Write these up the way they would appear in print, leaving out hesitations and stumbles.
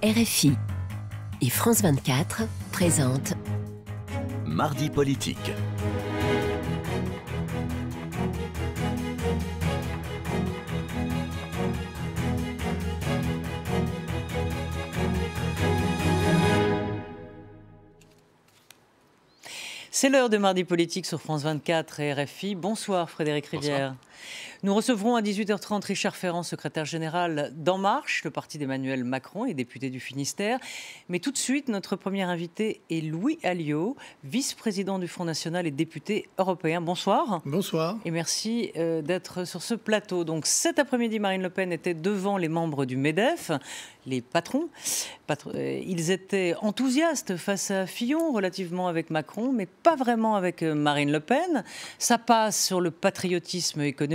RFI et France 24 présentent Mardi politique. C'est l'heure de Mardi politique sur France 24 et RFI. Bonsoir Frédéric Rivière. Bonsoir. Nous recevrons à 18h30 Richard Ferrand, secrétaire général d'En Marche, le parti d'Emmanuel Macron et député du Finistère. Mais tout de suite, notre premier invité est Louis Alliot, vice-président du Front National et député européen. Bonsoir. Bonsoir. Et merci d'être sur ce plateau. Donc cet après-midi, Marine Le Pen était devant les membres du MEDEF, les patrons. Ils étaient enthousiastes face à Fillon, relativement avec Macron, mais pas vraiment avec Marine Le Pen. Ça passe sur le patriotisme économique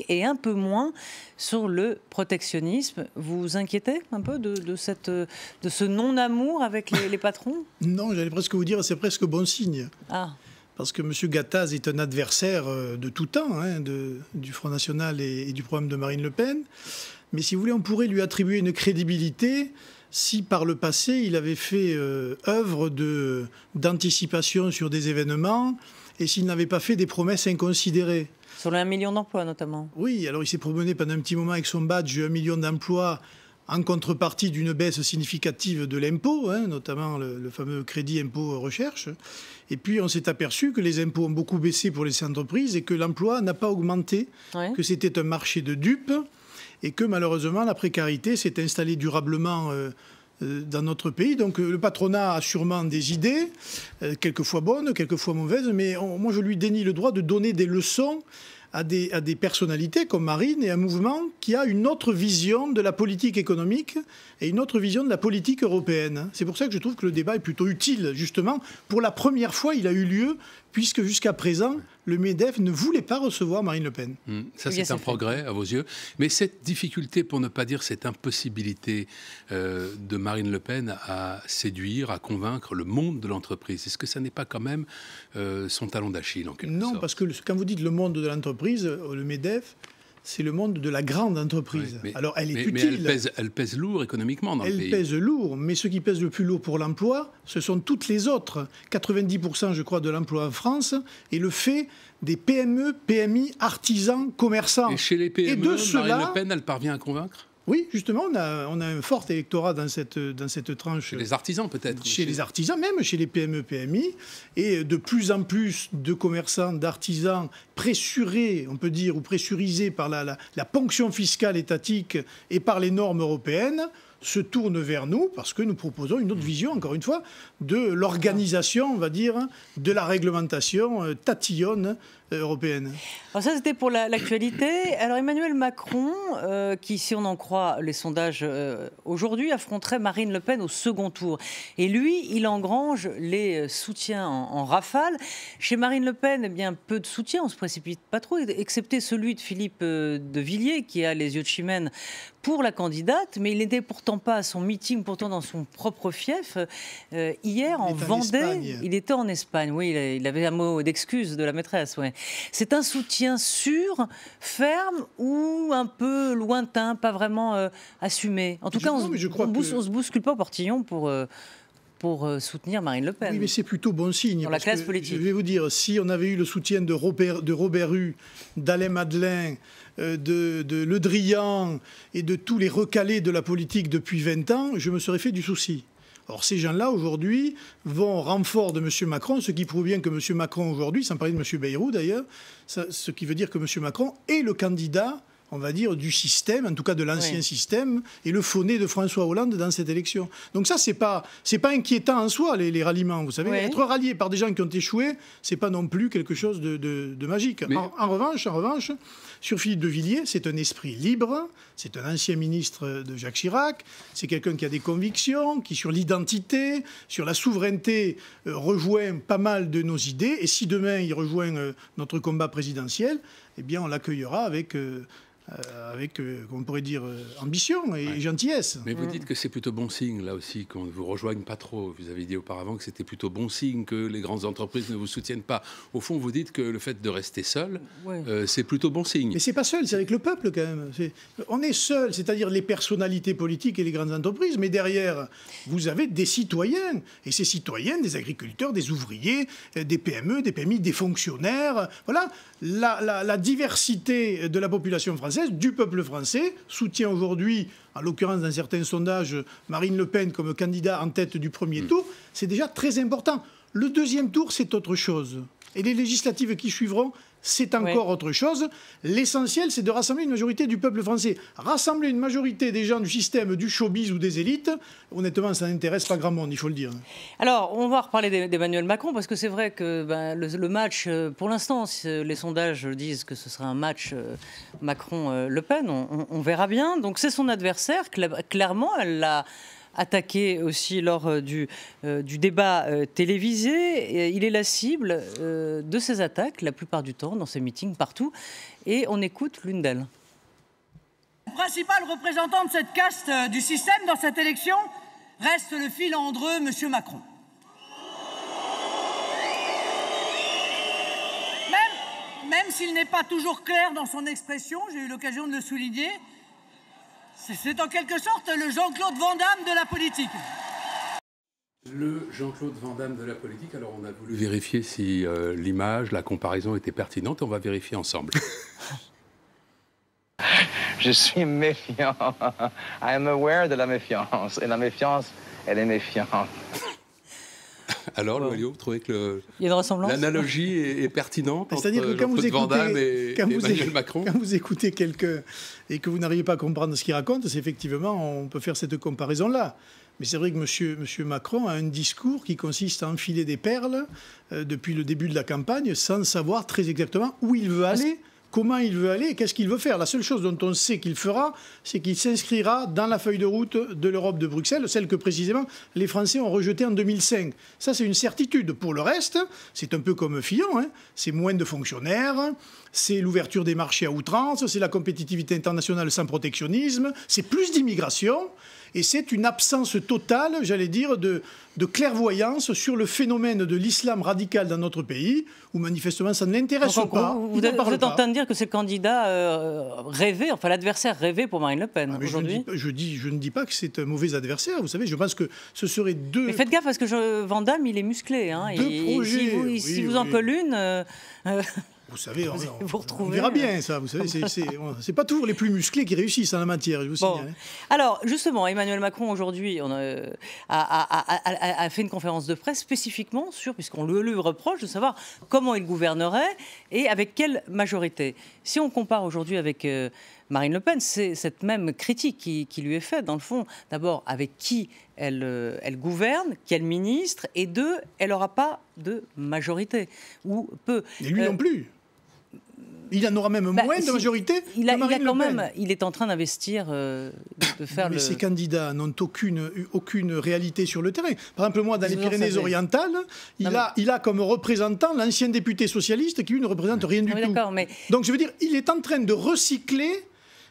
et un peu moins sur le protectionnisme. Vous vous inquiétez un peu de ce non-amour avec les patrons ? Non, j'allais presque vous dire, c'est presque bon signe. Ah. Parce que M. Gattaz est un adversaire de tout temps du Front National et du programme de Marine Le Pen. Mais si vous voulez, on pourrait lui attribuer une crédibilité si par le passé il avait fait œuvre d'anticipation sur des événements et s'il n'avait pas fait des promesses inconsidérées. Sur le 1 million d'emplois notamment. Oui, alors il s'est promené pendant un petit moment avec son badge 1 million d'emplois en contrepartie d'une baisse significative de l'impôt, notamment le fameux crédit impôt recherche. Et puis on s'est aperçu que les impôts ont beaucoup baissé pour les entreprises et que l'emploi n'a pas augmenté, que c'était un marché de dupes et que malheureusement la précarité s'est installée durablement dans notre pays. Donc le patronat a sûrement des idées, quelquefois bonnes, quelquefois mauvaises, mais moi je lui dénie le droit de donner des leçons à des personnalités comme Marine et un mouvement qui a une autre vision de la politique économique et une autre vision de la politique européenne. C'est pour ça que je trouve que le débat est plutôt utile, justement. Pour la première fois, il a eu lieu, puisque jusqu'à présent, le MEDEF ne voulait pas recevoir Marine Le Pen. Ça, c'est un progrès à vos yeux. Mais cette difficulté, pour ne pas dire cette impossibilité de Marine Le Pen à séduire, à convaincre le monde de l'entreprise, est-ce que ça n'est pas quand même son talon d'Achille en quelque sorte ? Non, parce que quand vous dites le monde de l'entreprise, le MEDEF, c'est le monde de la grande entreprise. Oui, alors elle est utile. Mais elle pèse lourd économiquement dans le pays. Elle pèse lourd, mais ce qui pèse le plus lourd pour l'emploi, ce sont toutes les autres. 90%, je crois, de l'emploi en France est le fait des PME, PMI, artisans, commerçants. Et chez les PME, Marine Le Pen, elle parvient à convaincre ? Oui, justement, on a un fort électorat dans cette tranche. Chez les artisans, peut-être. Chez les artisans, même chez les PME, PMI. Et de plus en plus de commerçants, d'artisans pressurés, on peut dire, ou pressurisés par la ponction fiscale étatique et par les normes européennes, se tournent vers nous parce que nous proposons une autre vision, encore une fois, de l'organisation, on va dire, de la réglementation tatillonne européenne. Alors ça, c'était pour l'actualité. Alors Emmanuel Macron, qui, si on en croit les sondages aujourd'hui, affronterait Marine Le Pen au second tour. Et lui, il engrange les soutiens en rafale. Chez Marine Le Pen, eh bien, peu de soutien, on ne se précipite pas trop, excepté celui de Philippe de Villiers, qui a les yeux de chimène pour la candidate, mais il n'était pourtant pas à son meeting, pourtant dans son propre fief. Hier, en Vendée, il était en Espagne. Oui, il avait un mot d'excuse de la maîtresse. Ouais. C'est un soutien sûr, ferme ou un peu lointain, pas vraiment assumé. En tout cas, on ne se bouscule pas au portillon pour soutenir Marine Le Pen. Oui, mais c'est plutôt bon signe. Dans la classe politique. Je vais vous dire, si on avait eu le soutien de Robert Hue, d'Alain Madelin, de Le Drian et de tous les recalés de la politique depuis 20 ans, je me serais fait du souci. Or, ces gens-là, aujourd'hui, vont au renfort de M. Macron, ce qui prouve bien que M. Macron, aujourd'hui, sans parler de M. Bayrou d'ailleurs, ce qui veut dire que M. Macron est le candidat, on va dire, du système, en tout cas de l'ancien système, et le faux-nez de François Hollande dans cette élection. Donc ça, c'est pas inquiétant en soi, les ralliements. Vous savez, être rallié par des gens qui ont échoué, c'est pas non plus quelque chose de magique. Mais... En revanche, sur Philippe de Villiers, c'est un esprit libre, c'est un ancien ministre de Jacques Chirac, c'est quelqu'un qui a des convictions, qui sur l'identité, sur la souveraineté, rejoint pas mal de nos idées, et si demain il rejoint notre combat présidentiel, eh bien on l'accueillera avec avec, on pourrait dire, ambition et gentillesse. Mais vous dites que c'est plutôt bon signe, là aussi, qu'on ne vous rejoigne pas trop. Vous avez dit auparavant que c'était plutôt bon signe que les grandes entreprises ne vous soutiennent pas. Au fond, vous dites que le fait de rester seul, c'est plutôt bon signe. Mais c'est pas seul, c'est avec le peuple quand même. On est seul, c'est-à-dire les personnalités politiques et les grandes entreprises, mais derrière, vous avez des citoyens. Et ces citoyens, des agriculteurs, des ouvriers, des PME, des PMI, des fonctionnaires. Voilà, la diversité de la population française, du peuple français, soutient aujourd'hui, en l'occurrence dans certains sondages, Marine Le Pen comme candidat en tête du premier tour. C'est déjà très important. Le deuxième tour, c'est autre chose. Et les législatives qui suivront, c'est encore autre chose. L'essentiel, c'est de rassembler une majorité du peuple français. Rassembler une majorité des gens du système, du showbiz ou des élites, honnêtement, ça n'intéresse pas grand monde, il faut le dire. Alors, on va reparler d'Emmanuel Macron, parce que c'est vrai que le match, pour l'instant, les sondages disent que ce sera un match Macron-Le Pen, on verra bien. Donc c'est son adversaire, clairement, elle l'a attaqué aussi lors du débat télévisé. Il est la cible de ces attaques, la plupart du temps, dans ses meetings, partout. Et on écoute l'une d'elles. Le principal représentant de cette caste du système dans cette élection reste le filandreux M. Macron. Même s'il n'est pas toujours clair dans son expression, j'ai eu l'occasion de le souligner, c'est en quelque sorte le Jean-Claude Van Damme de la politique. Le Jean-Claude Van Damme de la politique. Alors, on a voulu vérifier si l'image, la comparaison était pertinente. On va vérifier ensemble. Je suis méfiant. I am aware de la méfiance. Et la méfiance, elle est méfiante. Alors, Loïo, vous trouvez que il y a une ressemblance, l'analogie est pertinente entre Jean-Claude Van Damme et Emmanuel Macron? Quand vous écoutez quelqu'un et que vous n'arrivez pas à comprendre ce qu'il raconte, c'est effectivement, on peut faire cette comparaison-là. Mais c'est vrai que M. Macron a un discours qui consiste à enfiler des perles depuis le début de la campagne sans savoir très exactement où il veut aller, comment il veut aller et qu'est-ce qu'il veut faire. La seule chose dont on sait qu'il fera, c'est qu'il s'inscrira dans la feuille de route de l'Europe de Bruxelles, celle que précisément les Français ont rejetée en 2005. Ça, c'est une certitude. Pour le reste, c'est un peu comme Fillon, hein. C'est moins de fonctionnaires, c'est l'ouverture des marchés à outrance, c'est la compétitivité internationale sans protectionnisme, c'est plus d'immigration. Et c'est une absence totale, j'allais dire, de clairvoyance sur le phénomène de l'islam radical dans notre pays, où manifestement ça ne l'intéresse pas. Vous êtes en train de dire que c'est le candidat rêvé, enfin l'adversaire rêvé pour Marine Le Pen aujourd'hui. Je ne dis pas que c'est un mauvais adversaire. Vous savez, je pense que ce serait deux... Mais faites gaffe parce que Van Damme, il est musclé. Hein, deux projets. Si vous en colle une... Vous savez, on verra bien ça. Vous savez, c'est pas toujours les plus musclés qui réussissent en la matière. Je vous signale, hein. Alors, justement, Emmanuel Macron aujourd'hui a fait une conférence de presse spécifiquement sur, puisqu'on lui reproche de savoir comment il gouvernerait et avec quelle majorité. Si on compare aujourd'hui avec Marine Le Pen, c'est cette même critique qui lui est faite, dans le fond. D'abord, avec qui elle gouverne, quel ministre, et deux, elle n'aura pas de majorité, ou peu. Et lui non plus. Il en aura même moins de majorité que Marine Le Pen. Il est en train d'investir, de faire mais ces candidats n'ont aucune réalité sur le terrain. Par exemple, moi, dans les Pyrénées-Orientales, il a comme représentant l'ancien député socialiste qui, lui, ne représente rien du tout. Mais... Donc, je veux dire, il est en train de recycler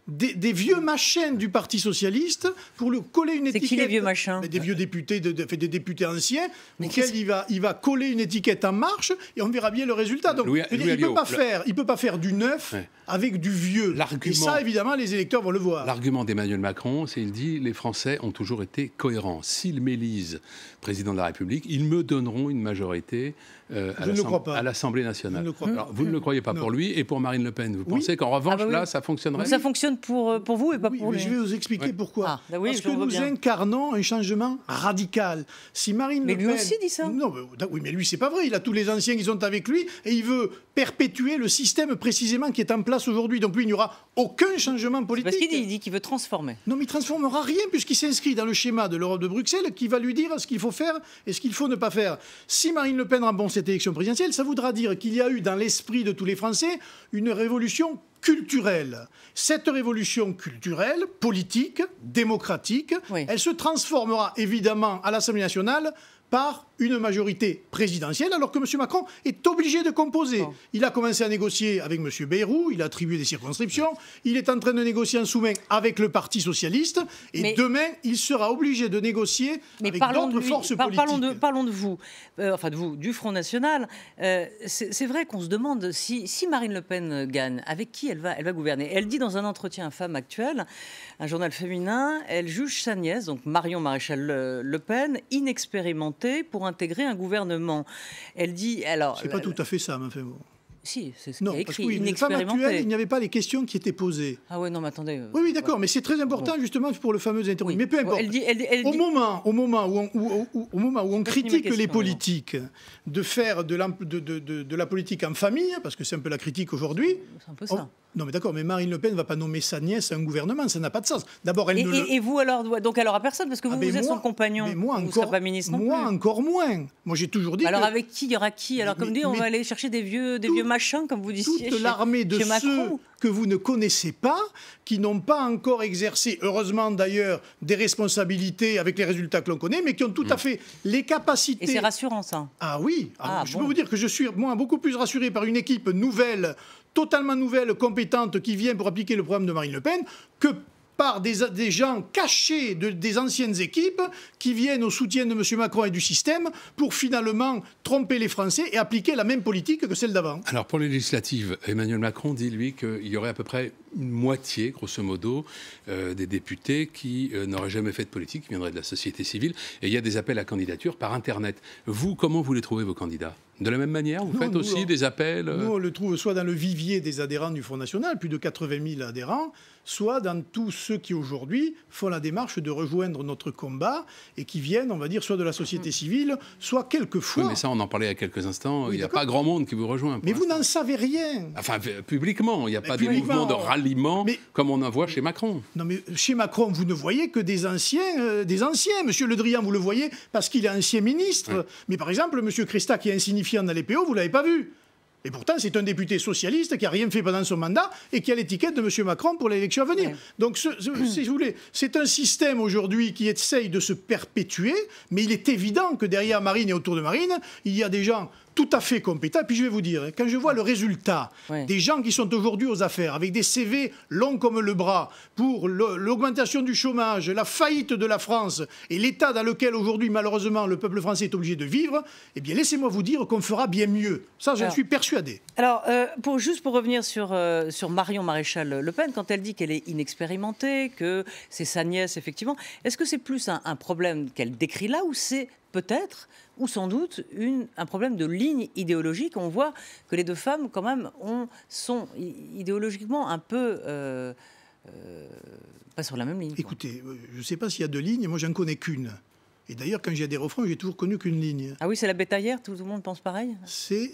des vieux machins du Parti socialiste pour lui coller une étiquette. C'est qui les vieux machins? Des vieux députés, des députés anciens, auxquels il va coller une étiquette en marche et on verra bien le résultat. Donc, il ne peut pas faire du neuf avec du vieux. Et ça, évidemment, les électeurs vont le voir. L'argument d'Emmanuel Macron, c'est qu'il dit les Français ont toujours été cohérents. S'ils m'élisent président de la République, ils me donneront une majorité à l'Assemblée nationale. Alors, vous ne le croyez pas pour lui et pour Marine Le Pen. Vous pensez qu'en revanche, là, ça fonctionnerait? Ça fonctionne pour vous et pas pour lui. Je vais vous expliquer pourquoi. Parce que nous incarnons un changement radical. Si Marine Le Pen... lui aussi dit ça. Non, oui, mais lui, c'est pas vrai. Il a tous les anciens qui sont avec lui et il veut perpétuer le système précisément qui est en place aujourd'hui. Donc lui, il n'y aura aucun changement politique. Parce qu'il dit qu'il veut transformer. Non, mais il ne transformera rien puisqu'il s'inscrit dans le schéma de l'Europe de Bruxelles qui va lui dire ce qu'il faut faire et ce qu'il faut ne pas faire. Si Marine Le Pen remporte cette élection présidentielle, ça voudra dire qu'il y a eu dans l'esprit de tous les Français une révolution culturelle. Cette révolution culturelle, politique, démocratique, elle se transformera évidemment à l'Assemblée nationale par une majorité présidentielle, alors que M. Macron est obligé de composer. Oh. Il a commencé à négocier avec M. Bayrou, il a attribué des circonscriptions, il est en train de négocier en sous-main avec le Parti socialiste, et demain, il sera obligé de négocier avec d'autres forces politiques. Parlons de vous, enfin de vous, du Front National. C'est vrai qu'on se demande si Marine Le Pen gagne, avec qui elle va gouverner. Elle dit dans un entretien à Femme Actuelle, un journal féminin, elle juge sa nièce, donc Marion Maréchal Le Pen, inexpérimentée pour intégrer un gouvernement. Elle dit alors. C'est pas tout à fait ça, mais enfin bon. Si, c'est ce qui est écrit, inexpérimenté. Il n'y avait pas les questions qui étaient posées. Ah ouais, non, mais attendez. Oui, d'accord, mais c'est très important justement pour le fameux interview. Mais peu importe. Au moment où on critique les politiques de faire de la politique en famille, parce que c'est un peu la critique aujourd'hui. C'est un peu ça. Non, mais d'accord, mais Marine Le Pen ne va pas nommer sa nièce à un gouvernement, ça n'a pas de sens. D'abord, et vous alors, donc alors à personne, parce que vous êtes son compagnon, mais moi, vous ne serez pas ministre non plus. Moi, encore moins. Moi, j'ai toujours dit. Alors, avec qui il y aura qui? Alors, comme dit, on va aller chercher des vieux machins, comme vous disiez. Toute l'armée de ceux que vous ne connaissez pas, qui n'ont pas encore exercé, heureusement d'ailleurs, des responsabilités avec les résultats que l'on connaît, mais qui ont tout à fait les capacités. Et c'est rassurant, ça. Ah oui. Je peux vous dire que je suis, moi, beaucoup plus rassuré par une équipe nouvelle, totalement nouvelle, compétente, qui vient pour appliquer le programme de Marine Le Pen, que par des gens cachés des anciennes équipes qui viennent au soutien de M. Macron et du système pour finalement tromper les Français et appliquer la même politique que celle d'avant. Alors pour les législatives, Emmanuel Macron dit, lui, qu'il y aurait à peu près une moitié, grosso modo, des députés qui n'auraient jamais fait de politique, qui viendraient de la société civile. Et il y a des appels à candidature par Internet. Vous, comment vous les trouvez, vos candidats? De la même manière, vous faites aussi des appels Nous, on le trouve soit dans le vivier des adhérents du Front National, plus de 80 000 adhérents, soit dans tous ceux qui, aujourd'hui, font la démarche de rejoindre notre combat et qui viennent, on va dire, soit de la société civile, soit quelquefois... Oui, mais ça, on en parlait il y a quelques instants. Il n'y a pas grand monde qui vous rejoint. Mais vous n'en savez rien. Enfin, publiquement, il n'y a pas des mouvements de ralliement comme on en voit chez Macron. Non, mais chez Macron, vous ne voyez que des anciens. Monsieur Le Drian, vous le voyez parce qu'il est ancien ministre. Ouais. Mais par exemple, M. Cresta, qui est insignifiant dans les PO, vous ne l'avez pas vu. Et pourtant, c'est un député socialiste qui n'a rien fait pendant son mandat et qui a l'étiquette de M. Macron pour l'élection à venir. Ouais. Donc, si vous voulez, c'est un système aujourd'hui qui essaye de se perpétuer, mais il est évident que derrière Marine et autour de Marine, il y a des gens tout à fait compétents. Puis je vais vous dire, quand je vois le résultat des gens qui sont aujourd'hui aux affaires, avec des CV longs comme le bras, pour l'augmentation du chômage, la faillite de la France et l'état dans lequel aujourd'hui, malheureusement, le peuple français est obligé de vivre, eh bien, laissez-moi vous dire qu'on fera bien mieux. Ça, j'en suis persuadé. Alors, juste pour revenir sur Marion Maréchal Le Pen, quand elle dit qu'elle est inexpérimentée, que c'est sa nièce, effectivement, est-ce que c'est plus un problème qu'elle décrit là, ou c'est peut-être, ou sans doute, un problème de ligne idéologique? On voit que les deux femmes, quand même, sont idéologiquement un peu pas sur la même ligne. Écoutez, je ne sais pas s'il y a deux lignes, moi j'en connais qu'une. Et d'ailleurs, quand j'ai des refrains, j'ai toujours connu qu'une ligne. Ah oui, c'est la bétaillère, tout le monde pense pareil?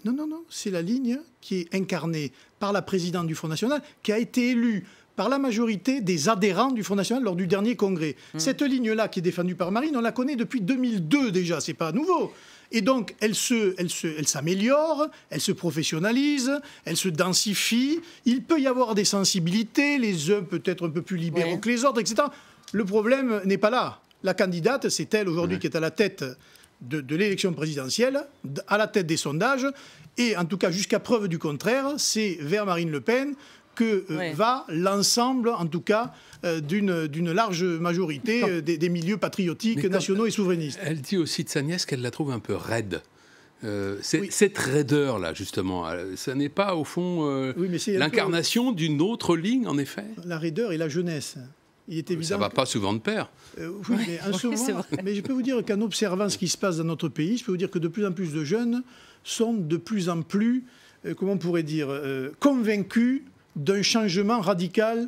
Non, c'est la ligne qui est incarnée par la présidente du Front National, qui a été élue par la majorité des adhérents du Front National lors du dernier congrès. Cette ligne-là, qui est défendue par Marine, on la connaît depuis 2002 déjà, c'est pas nouveau. Et donc, elle s'améliore, elle se professionnalise, elle se densifie. Il peut y avoir des sensibilités, les uns peut-être un peu plus libéraux que les autres, etc. Le problème n'est pas là. La candidate, c'est elle aujourd'hui qui est à la tête de l'élection présidentielle, à la tête des sondages. Et en tout cas, jusqu'à preuve du contraire, c'est vers Marine Le Pen que va l'ensemble, en tout cas, d'une large majorité des milieux patriotiques, nationaux et souverainistes. Elle dit aussi de sa nièce qu'elle la trouve un peu raide. Cette raideur-là, justement, ça n'est pas, au fond, l'incarnation d'une autre ligne, en effet? La raideur et la jeunesse. Il est évident ça ne va pas souvent de pair. Oui, mais en ce moment, mais je peux vous dire qu'en observant ce qui se passe dans notre pays, je peux vous dire que de plus en plus de jeunes sont de plus en plus, comment on pourrait dire, convaincus d'un changement radical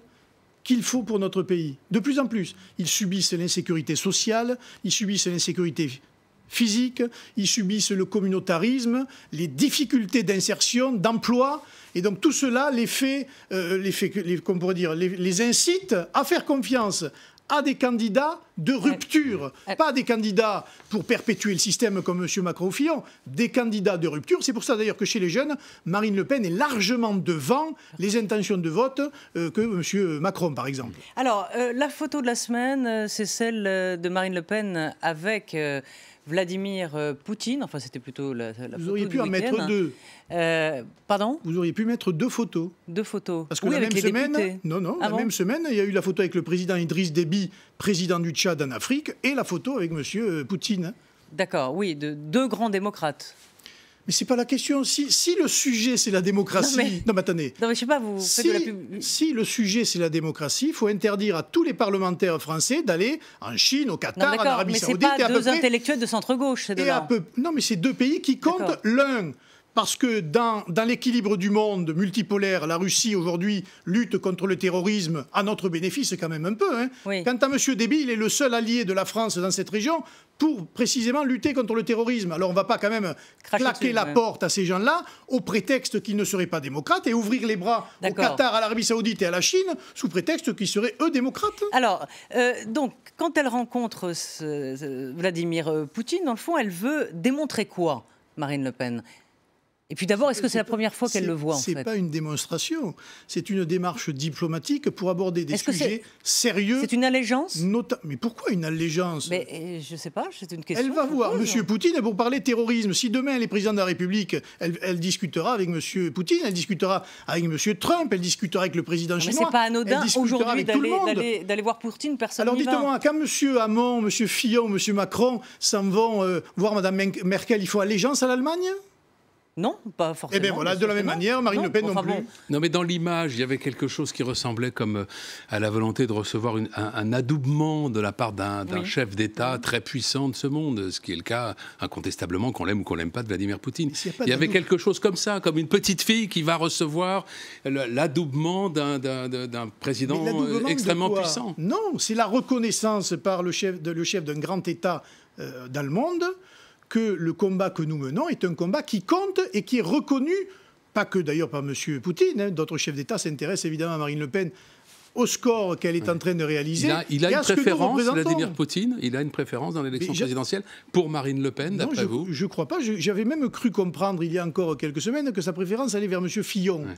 qu'il faut pour notre pays. De plus en plus. Ils subissent l'insécurité sociale, ils subissent l'insécurité physique, ils subissent le communautarisme, les difficultés d'insertion, d'emploi. Et donc tout cela les incite à faire confiance à des candidats de rupture, pas des candidats pour perpétuer le système comme M. Macron ou Fillon, des candidats de rupture. C'est pour ça d'ailleurs que chez les jeunes, Marine Le Pen est largement devant les intentions de vote que M. Macron, par exemple. Alors, la photo de la semaine, c'est celle de Marine Le Pen avec Vladimir Poutine. Enfin, c'était plutôt la photo Vous auriez du pu en week-end. mettre deux. Pardon ? Vous auriez pu mettre deux photos. Deux photos. Parce que oui, la avec même les semaine, députés. la même semaine, il y a eu la photo avec le président Idriss Déby, président du Tchad en Afrique, et la photo avec M. Poutine. D'accord, oui, de deux grands démocrates. Mais c'est pas la question. Si le sujet c'est la démocratie, non mais attendez. Non mais je sais pas, vous faites de la pub. Si le sujet c'est la démocratie, il faut interdire à tous les parlementaires français d'aller en Chine, au Qatar, en Arabie Saoudite. Mais c'est pas deux intellectuels de centre-gauche, ces deux-là. Non mais c'est deux pays qui comptent l'un. Parce que dans l'équilibre du monde multipolaire, la Russie aujourd'hui lutte contre le terrorisme à notre bénéfice quand même un peu. Hein. Oui. Quant à M. Déby, il est le seul allié de la France dans cette région pour précisément lutter contre le terrorisme. Alors on ne va pas quand même claquer la porte à ces gens-là au prétexte qu'ils ne seraient pas démocrates et ouvrir les bras au Qatar, à l'Arabie Saoudite et à la Chine sous prétexte qu'ils seraient eux démocrates. Alors, donc, quand elle rencontre Vladimir Poutine, dans le fond, elle veut démontrer quoi, Marine Le Pen ? Et puis d'abord, est-ce que c'est la première fois qu'elle le voit, en fait ? C'est pas une démonstration, c'est une démarche diplomatique pour aborder des sujets sérieux. C'est une allégeance ? Mais pourquoi une allégeance ? Mais je sais pas, c'est une question. Elle va voir M. Poutine pour parler terrorisme. Si demain elle est présidente de la République, elle discutera avec M. Poutine, elle discutera avec M. Trump, elle discutera avec le président chinois. Mais c'est pas anodin aujourd'hui d'aller voir Poutine, personne Alors n'y va. dites-moi, quand M. Hamon, M. Fillon, M. Macron s'en vont voir Mme Merkel, il faut allégeance à l'Allemagne ? Non, pas forcément. Eh bien voilà, de la même manière, Marine Le Pen non plus. Non, mais dans l'image, il y avait quelque chose qui ressemblait comme à la volonté de recevoir un adoubement de la part d'un chef d'État très puissant de ce monde, ce qui est le cas, incontestablement, qu'on l'aime ou qu'on l'aime pas, de Vladimir Poutine. Il y avait quelque chose comme ça, comme une petite fille qui va recevoir l'adoubement d'un président extrêmement puissant. Non, c'est la reconnaissance par le chef d'un grand État dans le monde que le combat que nous menons est un combat qui compte et qui est reconnu, pas que d'ailleurs par M. Poutine, hein, d'autres chefs d'État s'intéressent évidemment à Marine Le Pen, au score qu'elle est en train de réaliser. Il a une préférence, Vladimir Poutine, il a une préférence dans l'élection présidentielle pour Marine Le Pen, d'après vous ? Je ne crois pas. J'avais même cru comprendre il y a encore quelques semaines que sa préférence allait vers M. Fillon. Ouais.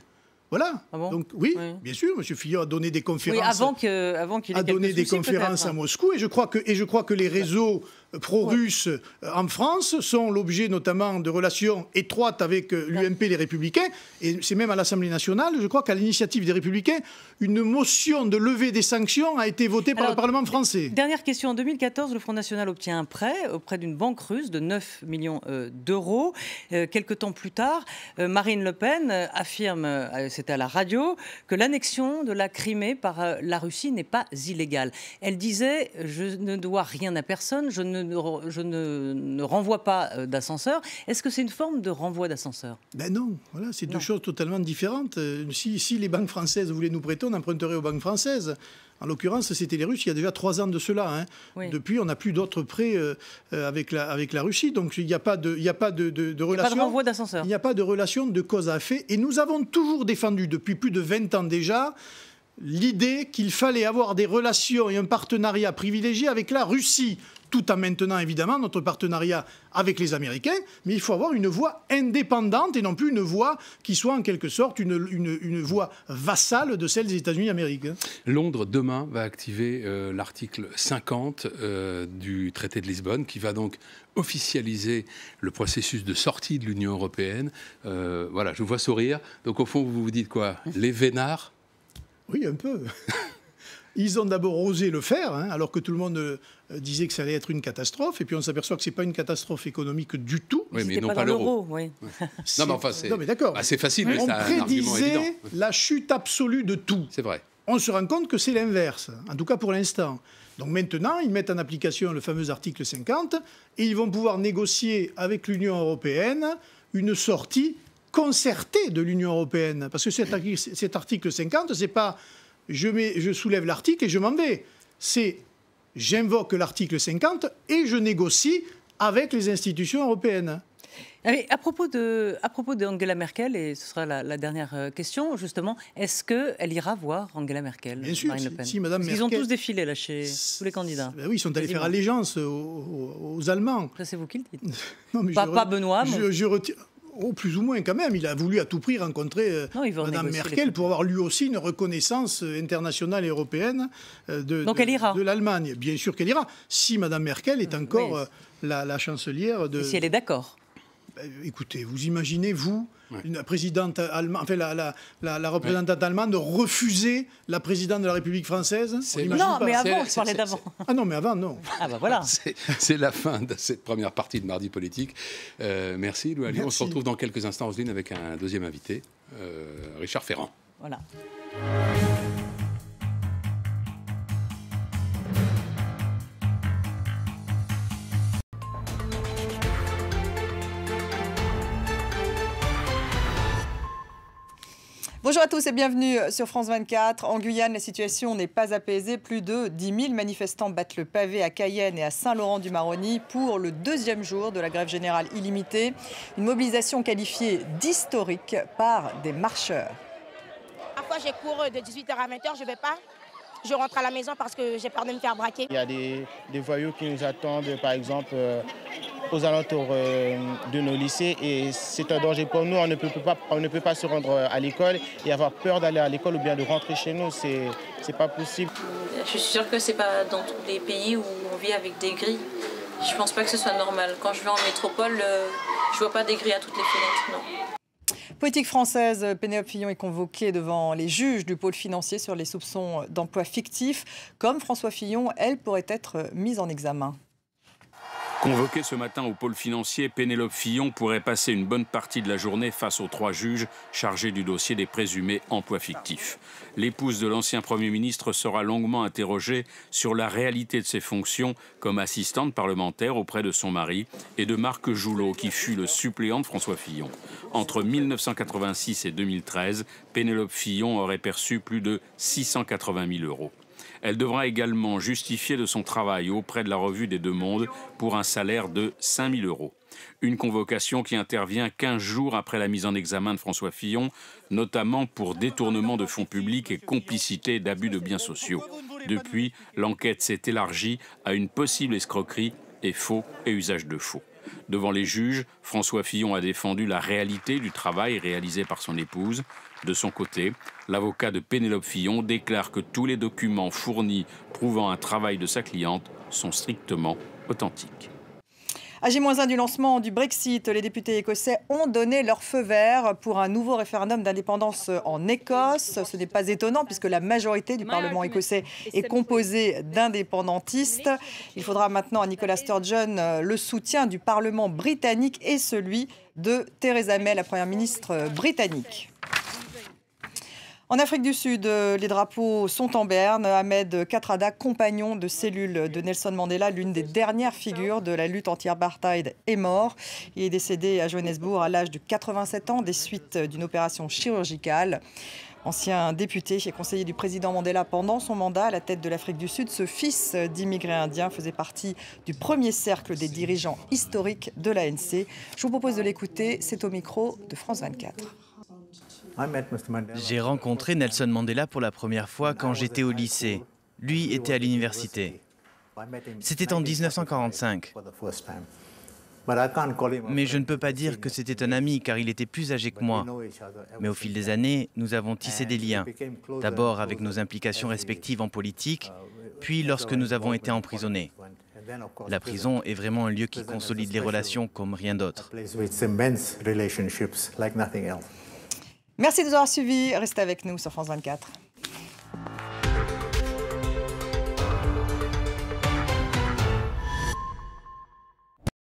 Voilà. Ah bon ? Donc oui, bien sûr, M. Fillon a donné des conférences. Oui, avant qu'il ait donné des conférences à Moscou, et je crois que les réseaux pro-russes en France sont l'objet notamment de relations étroites avec l'UMP et les Républicains, et c'est même à l'Assemblée nationale, je crois qu'à l'initiative des Républicains, une motion de levée des sanctions a été votée par le Parlement français. Dernière question. En 2014, le Front National obtient un prêt auprès d'une banque russe de 9 millions d'euros. Quelques temps plus tard, Marine Le Pen affirme, c'était à la radio, que l'annexion de la Crimée par la Russie n'est pas illégale. Elle disait « Je ne dois rien à personne, je ne renvoie pas d'ascenseur ». Est-ce que c'est une forme de renvoi d'ascenseur ? Ben non, voilà, c'est deux choses totalement différentes. Si les banques françaises voulaient nous prêter, on emprunterait aux banques françaises. En l'occurrence, c'était les Russes il y a déjà 3 ans de cela. Hein. Oui. Depuis, on n'a plus d'autres prêts avec la Russie. Donc, il n'y a pas de relation. Il n'y a pas de renvoi d'ascenseur. Il n'y a pas de relation de cause à effet. Et nous avons toujours défendu, depuis plus de 20 ans déjà, l'idée qu'il fallait avoir des relations et un partenariat privilégié avec la Russie, tout en maintenant évidemment notre partenariat avec les Américains, mais il faut avoir une voix indépendante et non plus une voix qui soit en quelque sorte une voix vassale de celle des États-Unis d'Amérique. Londres, demain, va activer l'article 50 du traité de Lisbonne, qui va donc officialiser le processus de sortie de l'Union européenne. Voilà, je vous vois sourire. Donc au fond, vous vous dites quoi ? Les vénards ? Oui, un peu. Ils ont d'abord osé le faire, hein, alors que tout le monde disait que ça allait être une catastrophe. Et puis on s'aperçoit que ce n'est pas une catastrophe économique du tout. Oui, mais non pas l'euro. Oui. Non, mais enfin, c'est facile, mais on c'est un argument évident. prédisait la chute absolue de tout. C'est vrai. On se rend compte que c'est l'inverse, en tout cas pour l'instant. Donc maintenant, ils mettent en application le fameux article 50 et ils vont pouvoir négocier avec l'Union européenne une sortie concertée de l'Union européenne. Parce que cet article 50, c'est pas je soulève l'article et je m'en vais. C'est j'invoque l'article 50 et je négocie avec les institutions européennes. Mais à propos d'Angela Merkel, et ce sera la dernière question, justement, est-ce qu'elle ira voir Angela Merkel, Bien sûr, Marine Le Pen? si Madame Merkel... Ils ont tous défilé là, chez tous les candidats. Ben oui, ils sont allés faire allégeance aux Allemands. Ça, c'est vous qui le dites. Non, mais pas Benoît. Je retire... Oh, plus ou moins quand même. Il a voulu à tout prix rencontrer Mme Merkel pour avoir lui aussi une reconnaissance internationale et européenne de l'Allemagne. Bien sûr qu'elle ira. Si Mme Merkel est encore la chancelière de... Et si elle est d'accord. Écoutez, vous imaginez, vous, la présidente allemande, enfin la représentante allemande refuser la présidente de la République française? Non, mais avant, je parlais d'avant. Ah non, mais avant, non. Ah bah voilà. C'est la fin de cette première partie de Mardi Politique. Merci, Louis Ali. On se retrouve dans quelques instants, Roselyne, avec un deuxième invité, Richard Ferrand. Voilà. Bonjour à tous et bienvenue sur France 24. En Guyane, la situation n'est pas apaisée. Plus de 10 000 manifestants battent le pavé à Cayenne et à Saint-Laurent-du-Maroni pour le deuxième jour de la grève générale illimitée. Une mobilisation qualifiée d'historique par des marcheurs. Parfois, j'ai cours de 18h à 20h, je ne vais pas. Je rentre à la maison parce que j'ai peur de me faire braquer. Il y a des voyous qui nous attendent, par exemple, aux alentours de nos lycées. Et c'est un danger pour nous. On ne peut pas se rendre à l'école et avoir peur d'aller à l'école ou bien de rentrer chez nous. C'est pas possible. Je suis sûre que c'est pas dans tous les pays où on vit avec des grilles. Je pense pas que ce soit normal. Quand je vais en métropole, je vois pas des grilles à toutes les fenêtres, non. Politique française, Pénélope Fillon est convoquée devant les juges du pôle financier sur les soupçons d'emploi fictif. Comme François Fillon, elle pourrait être mise en examen. Convoquée ce matin au pôle financier, Pénélope Fillon pourrait passer une bonne partie de la journée face aux 3 juges chargés du dossier des présumés emplois fictifs. L'épouse de l'ancien Premier ministre sera longuement interrogée sur la réalité de ses fonctions comme assistante parlementaire auprès de son mari et de Marc Joulot, qui fut le suppléant de François Fillon. Entre 1986 et 2013, Pénélope Fillon aurait perçu plus de 680 000 euros. Elle devra également justifier de son travail auprès de la Revue des Deux Mondes pour un salaire de 5 000 euros. Une convocation qui intervient 15 jours après la mise en examen de François Fillon, notamment pour détournement de fonds publics et complicité d'abus de biens sociaux. Depuis, l'enquête s'est élargie à une possible escroquerie et faux et usage de faux. Devant les juges, François Fillon a défendu la réalité du travail réalisé par son épouse. De son côté, l'avocat de Pénélope Fillon déclare que tous les documents fournis prouvant un travail de sa cliente sont strictement authentiques. À J-1 du lancement du Brexit, les députés écossais ont donné leur feu vert pour un nouveau référendum d'indépendance en Écosse. Ce n'est pas étonnant puisque la majorité du Parlement écossais est composée d'indépendantistes. Il faudra maintenant à Nicola Sturgeon le soutien du Parlement britannique et celui de Theresa May, la Première ministre britannique. En Afrique du Sud, les drapeaux sont en berne. Ahmed Kathrada, compagnon de cellule de Nelson Mandela, l'une des dernières figures de la lutte anti-apartheid, est mort. Il est décédé à Johannesburg à l'âge de 87 ans des suites d'une opération chirurgicale. Ancien député et conseiller du président Mandela pendant son mandat à la tête de l'Afrique du Sud, ce fils d'immigrés indiens faisait partie du premier cercle des dirigeants historiques de l'ANC. Je vous propose de l'écouter, c'est au micro de France 24. J'ai rencontré Nelson Mandela pour la première fois quand j'étais au lycée. Lui était à l'université. C'était en 1945. Mais je ne peux pas dire que c'était un ami car il était plus âgé que moi. Mais au fil des années, nous avons tissé des liens. D'abord avec nos implications respectives en politique, puis lorsque nous avons été emprisonnés. La prison est vraiment un lieu qui consolide les relations comme rien d'autre. Merci de nous avoir suivis. Restez avec nous sur France 24.